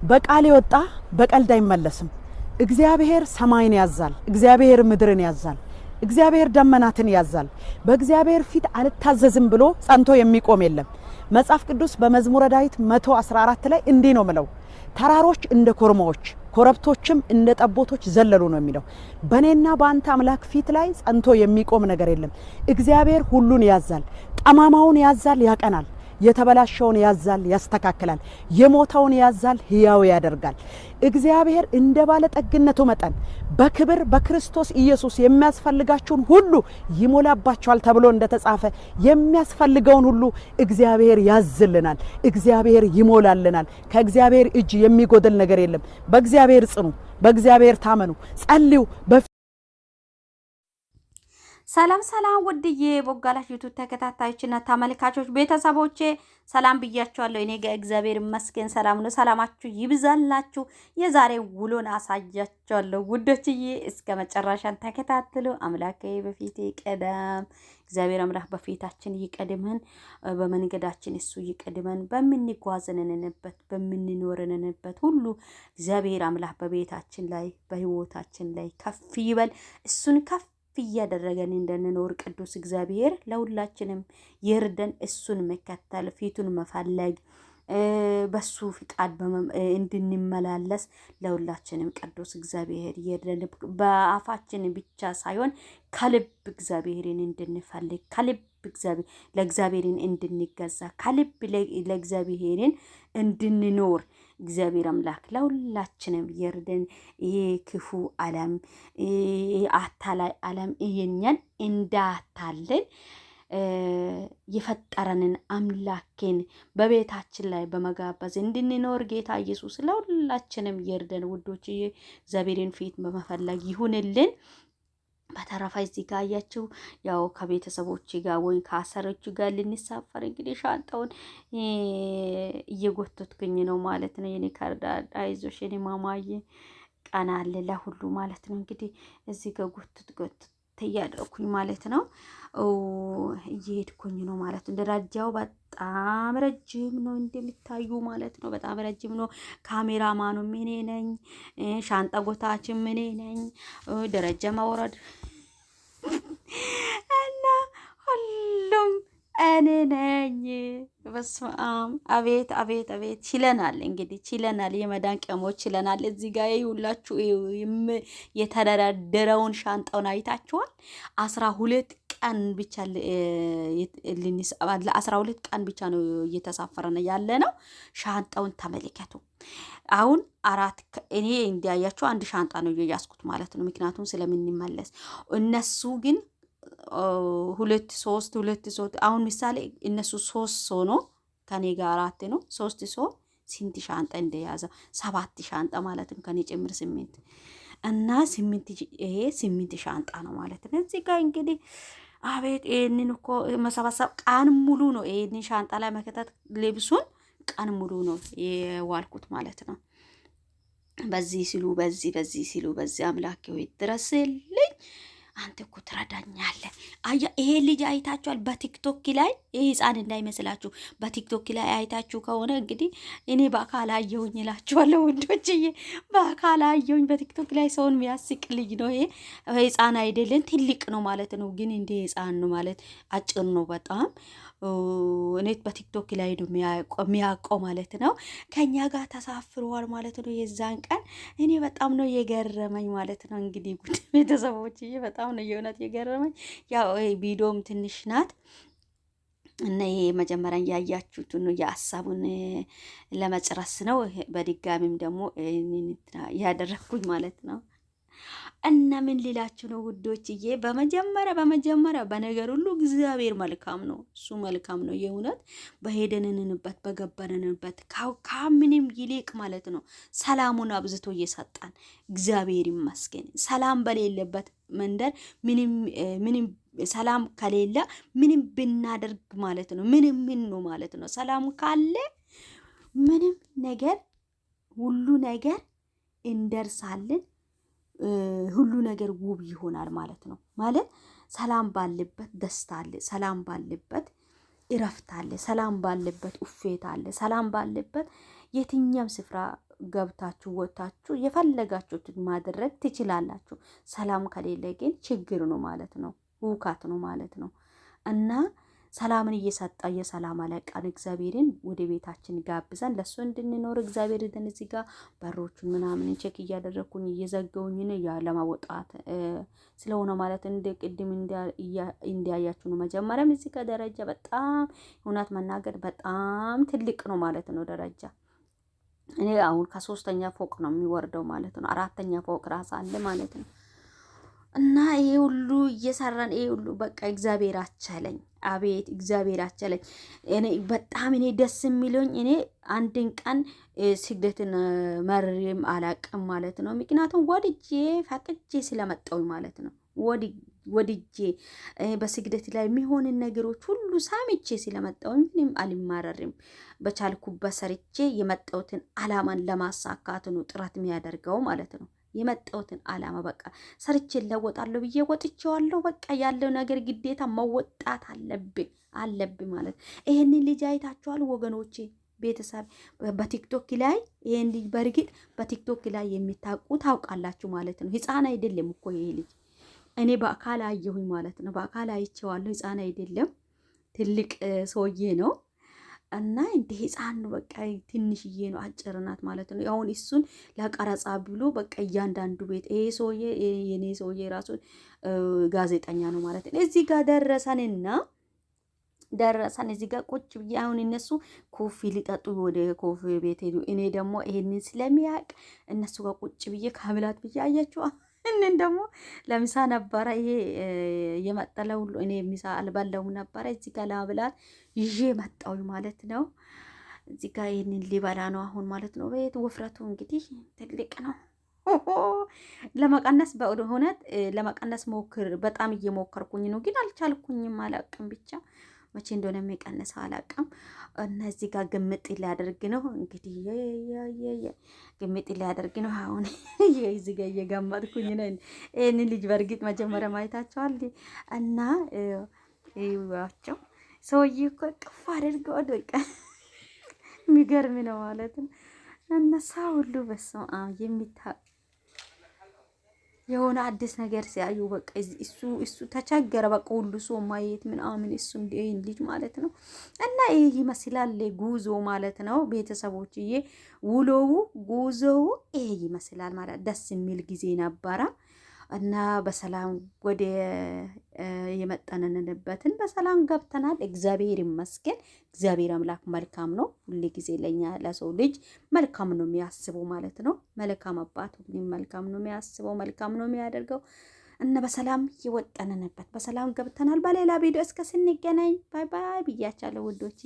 በቃል የወጣ በቀልድ አይመለስም። እግዚአብሔር ሰማይን ያዛል፣ እግዚአብሔር ምድርን ያዛል፣ እግዚአብሔር ደመናትን ያዛል። በእግዚአብሔር ፊት አልታዘዝም ብሎ ጸንቶ የሚቆም የለም። መጽሐፍ ቅዱስ በመዝሙረ ዳዊት 114 ላይ እንዲህ ነው ምለው፣ ተራሮች እንደ ኮርማዎች ኮረብቶችም እንደ ጠቦቶች ዘለሉ ነው የሚለው። በኔና በአንተ አምላክ ፊት ላይ ጸንቶ የሚቆም ነገር የለም። እግዚአብሔር ሁሉን ያዛል፣ ጠማማውን ያዛል፣ ያቀናል፣ የተበላሸውን ያዛል፣ ያስተካክላል፣ የሞተውን ያዛል፣ ሕያው ያደርጋል። እግዚአብሔር እንደ ባለ ጠግነቱ መጠን በክብር በክርስቶስ ኢየሱስ የሚያስፈልጋችሁን ሁሉ ይሞላባችኋል ተብሎ እንደተጻፈ የሚያስፈልገውን ሁሉ እግዚአብሔር ያዝልናል፣ እግዚአብሔር ይሞላልናል። ከእግዚአብሔር እጅ የሚጎድል ነገር የለም። በእግዚአብሔር ጽኑ፣ በእግዚአብሔር ታመኑ፣ ጸልዩ። ሰላም ሰላም ውድዬ ቦጋላሽ ዩቲዩብ ተከታታዮችና ተመልካቾች ቤተሰቦቼ ሰላም ብያችኋለሁ። እኔ ጋር እግዚአብሔር ይመስገን ሰላም ነው። ሰላማችሁ ይብዛላችሁ። የዛሬ ውሎን አሳያችኋለሁ ውዶችዬ፣ እስከ መጨረሻን ተከታተሉ። አምላኬ በፊቴ ቀደም፣ እግዚአብሔር አምላክ በፊታችን ይቀድመን፣ በመንገዳችን እሱ ይቀድመን፣ በምንጓዘንንበት በምንኖርንበት ሁሉ እግዚአብሔር አምላክ በቤታችን ላይ በህይወታችን ላይ ከፍ ይበል። እሱን ከፍ እያደረገን እንድንኖር ቅዱስ እግዚአብሔር ለሁላችንም ይርደን። እሱን መከተል ፊቱን መፈለግ በሱ ፍቃድ እንድንመላለስ ለሁላችንም ቅዱስ እግዚአብሔር ይርደን። በአፋችን ብቻ ሳይሆን ከልብ እግዚአብሔርን እንድንፈልግ ከልብ ለእግዚአብሔርን እንድንገዛ ከልብ ለእግዚአብሔርን እንድንኖር እግዚአብሔር አምላክ ለሁላችንም ይርደን። ይሄ ክፉ ዓለም አታላይ ዓለም ይሄኛን እንዳታለን የፈጠረንን አምላኬን በቤታችን ላይ በመጋበዝ እንድንኖር ጌታ ኢየሱስ ለሁላችንም ይርደን ውዶች። እግዚአብሔርን ፊት በመፈለግ ይሁንልን። በተረፈ እዚህ ጋር ያያችሁ ያው ከቤተሰቦች ጋር ወይ ከአሰሮቹ ጋር ልንሳፈር እንግዲህ ሻንጣውን እየጎተትኩኝ ነው ማለት ነው። የኔ ካርዳ አይዞሽ የኔ ማማዬ ቀና አለ ለሁሉ ማለት ነው። እንግዲህ እዚህ ጋር ጎተት ተያደርኩኝ ማለት ነው። እየሄድኩኝ ነው ማለት ነው። ደረጃው በጣም ረጅም ነው እንደምታዩ ማለት ነው። በጣም ረጅም ነው። ካሜራማኑ እኔ ነኝ፣ ሻንጣ ጎታችም እኔ ነኝ። ደረጃ ማውረድ እና ሁሉም እኔ ነኝ። በስመ አብ አቤት አቤት አቤት ችለናል። እንግዲህ ችለናል። የመዳን ቀሞች ችለናል። እዚህ ጋር ይውላችሁ የተደረደረውን ሻንጣውን አይታችኋል። 12 ቀን ብቻ ለ12 ቀን ብቻ ነው እየተሳፈረን ያለ ነው። ሻንጣውን ተመልከቱ። አሁን እኔ እንዲያያችሁ አንድ ሻንጣ ነው እያያዝኩት ማለት ነው። ምክንያቱም ስለምንመለስ እነሱ ግን 2 አሁን ምሳሌ እነሱ 3 ሰው ነው ከኔ ጋር 4 ነው። 3 ሰው ስንት ሻንጣ እንደያዘ 7 ሻንጣ ማለት ነው። ከኔ ጭምር 8 እና 8 ሻንጣ ነው ማለት ነው። እዚህ ጋር እንግዲህ አቤት ይሄንን እኮ መሰባሰብ ቀን ሙሉ ነው። ይሄንን ሻንጣ ላይ መከተት ልብሱን ቀን ሙሉ ነው የዋልኩት ማለት ነው። በዚህ ሲሉ በዚህ ሲሉ በዚህ አምላኬ ሆይ ድረስልኝ፣ አንተ እኮ ትረዳኛለህ። ይሄ ልጅ አይታችኋል በቲክቶክ ላይ። ይሄ ህፃን እንዳይመስላችሁ በቲክቶክ ላይ አይታችሁ ከሆነ እንግዲህ እኔ በአካል አየሁኝ እላችኋለሁ ውዶችዬ። በአካል አየሁኝ በቲክቶክ ላይ ሰውን የሚያስቅ ልጅ ነው። ይሄ ህፃን አይደለም ትልቅ ነው ማለት ነው። ግን እንደ ህፃን ነው ማለት አጭር ነው በጣም። እኔ በቲክቶክ ላይ ነው የሚያውቀው ማለት ነው። ከኛ ጋር ተሳፍረዋል ማለት ነው። የዛን ቀን እኔ በጣም ነው የገረመኝ ማለት ነው። እንግዲህ ጉድ ቤተሰቦችዬ በጣም ነው የእውነት የገረመኝ። ያው ቪዲዮም ትንሽ ናት እና ይሄ መጀመሪያ ያያችሁት ነው የሐሳቡን ለመጨረስ ነው። በድጋሚም ደግሞ ያደረኩኝ ማለት ነው። እና ምን ሊላችሁ ነው ውዶችዬ፣ በመጀመሪያ በነገር ሁሉ እግዚአብሔር መልካም ነው። እሱ መልካም ነው የእውነት በሄደንንበት በገበረንበት ከምንም ይልቅ ማለት ነው ሰላሙን አብዝቶ እየሰጣን እግዚአብሔር ይመስገን። ሰላም በሌለበት መንደር ምንም ሰላም ከሌለ ምንም ብናደርግ ማለት ነው ምንም ነው ማለት ነው። ሰላም ካለ ምንም ነገር ሁሉ ነገር እንደርሳለን። ሁሉ ነገር ውብ ይሆናል ማለት ነው። ማለት ሰላም ባለበት ደስታ አለ፣ ሰላም ባለበት እረፍት አለ፣ ሰላም ባለበት ኡፌት አለ፣ ሰላም ባለበት የትኛም ስፍራ ገብታችሁ ወታችሁ የፈለጋችሁትን ማድረግ ትችላላችሁ። ሰላም ከሌለ ግን ችግር ነው ማለት ነው፣ ውካት ነው ማለት ነው። እና ሰላምን እየሰጠ የሰላም አለቃን እግዚአብሔርን ወደ ቤታችን ጋብዘን ለሱ እንድንኖር እግዚአብሔር እዚህ ጋር በሮቹን ምናምን ቼክ እያደረኩኝ እየዘገውኝ ነው ለማውጣት ስለሆነ ማለት እንደ ቅድም እንዲያያችሁ ነው። መጀመሪያም እዚህ ጋር ደረጃ በጣም እውነት መናገር በጣም ትልቅ ነው ማለት ነው ደረጃ። እኔ አሁን ከ3ኛ ፎቅ ነው የሚወርደው ማለት ነው። 4ኛ ፎቅ ራስ አለ ማለት ነው። እና ይሄ ሁሉ እየሰራን ይሄ ሁሉ በቃ እግዚአብሔር አቻለኝ። አቤት እግዚአብሔር አቻለኝ። እኔ በጣም እኔ ደስ የሚለኝ እኔ አንድን ቀን ስግደትን መርም አላቅም ማለት ነው። ምክንያቱም ወድጄ ፈቅጄ ስለመጣሁኝ ማለት ነው። ወድጄ በስግደት ላይ የሚሆንን ነገሮች ሁሉ ሳምቼ ስለመጣሁኝ ምንም አልማረርም። በቻልኩበት ሰርቼ የመጣሁትን አላማን ለማሳካት ነው ጥረት የሚያደርገው ማለት ነው። የመጣሁትን አላማ በቃ ሰርቼ ለወጣለሁ ብዬ ወጥቼዋለሁ። በቃ ያለው ነገር ግዴታ መወጣት አለብኝ ማለት። ይሄንን ልጅ አይታችኋል ወገኖቼ፣ ቤተሰብ በቲክቶክ ላይ ይሄን ልጅ በርግጥ በቲክቶክ ላይ የሚታቁ ታውቃላችሁ ማለት ነው። ህፃን አይደለም እኮ ይሄ ልጅ። እኔ በአካል አየሁኝ ማለት ነው። በአካል አይቼዋለሁ። ህፃን አይደለም ትልቅ ሰውዬ ነው። እና እንደ ህፃን ነው በቃ ትንሽዬ ነው፣ አጭር ናት ማለት ነው። አሁን እሱን ለቀረጻ ብሎ በቃ እያንዳንዱ ቤት ይሄ ሰውዬ የኔ ሰውዬ ራሱ ጋዜጠኛ ነው ማለት ነው። እዚህ ጋር ደረሰን እዚህ ጋር ቁጭ ብዬ አሁን እነሱ ኮፊ ሊጠጡ ወደ ኮፊ ቤት ሄዱ። እኔ ደግሞ ይሄንን ስለሚያውቅ እነሱ ጋር ቁጭ ብዬ ካብላት ብዬ አያችኋ። እኔን ደግሞ ለምሳ ነበረ ይሄ የመጠለ ሁሉ እኔ ምሳ አልበላሁም ነበረ። እዚህ ጋር ላብላት ይዤ መጣሁ ማለት ነው። እዚህ ጋር ይሄንን ሊበላ ነው አሁን ማለት ነው። ቤት ወፍረቱ እንግዲህ ትልቅ ነው። ለመቀነስ በእውነት ለመቀነስ በጣም እየሞከርኩኝ ነው፣ ግን አልቻልኩኝም። አላቅም ብቻ መቼ እንደሆነ የሚቀንሰው አላቅም። እና እዚህ ጋር ግምጥ ሊያደርግ ነው እንግዲህ ግምጥ ሊያደርግ ነው አሁን። እዚህ ጋር እየገመጥኩኝ ነው። ይሄንን ልጅ በርግጥ መጀመሪያ ማየታቸዋል እና ይዋቸው ሰውዬ እኮ ቅፍ አድርገው በቃ የሚገርም ነው ማለት ነው። እነሳ ሁሉ በስመ አብ የሆነ አዲስ ነገር ሲያዩ በቃ እሱ ተቸገረ። በቃ ሁሉ ሰው ማየት ምናምን እሱ እንዲህ ልጅ ማለት ነው። እና ይሄ ይመስላል ጉዞ ማለት ነው ቤተሰቦችዬ። ጉዞው ይሄ ይመስላል ማለት ደስ የሚል ጊዜ ነበረ። እና በሰላም ወደ የመጠነንበትን በሰላም ገብተናል። እግዚአብሔር ይመስገን። እግዚአብሔር አምላክ መልካም ነው። ሁሉ ጊዜ ለኛ ለሰው ልጅ መልካም ነው የሚያስበው ማለት ነው። መልካም አባት ሁሉም መልካም ነው የሚያስበው፣ መልካም ነው የሚያደርገው። እና በሰላም የወጠነንበት በሰላም ገብተናል። በሌላ ቪዲዮ እስከ ስንገናኝ ባይ ባይ ብያቻለሁ ውዶች።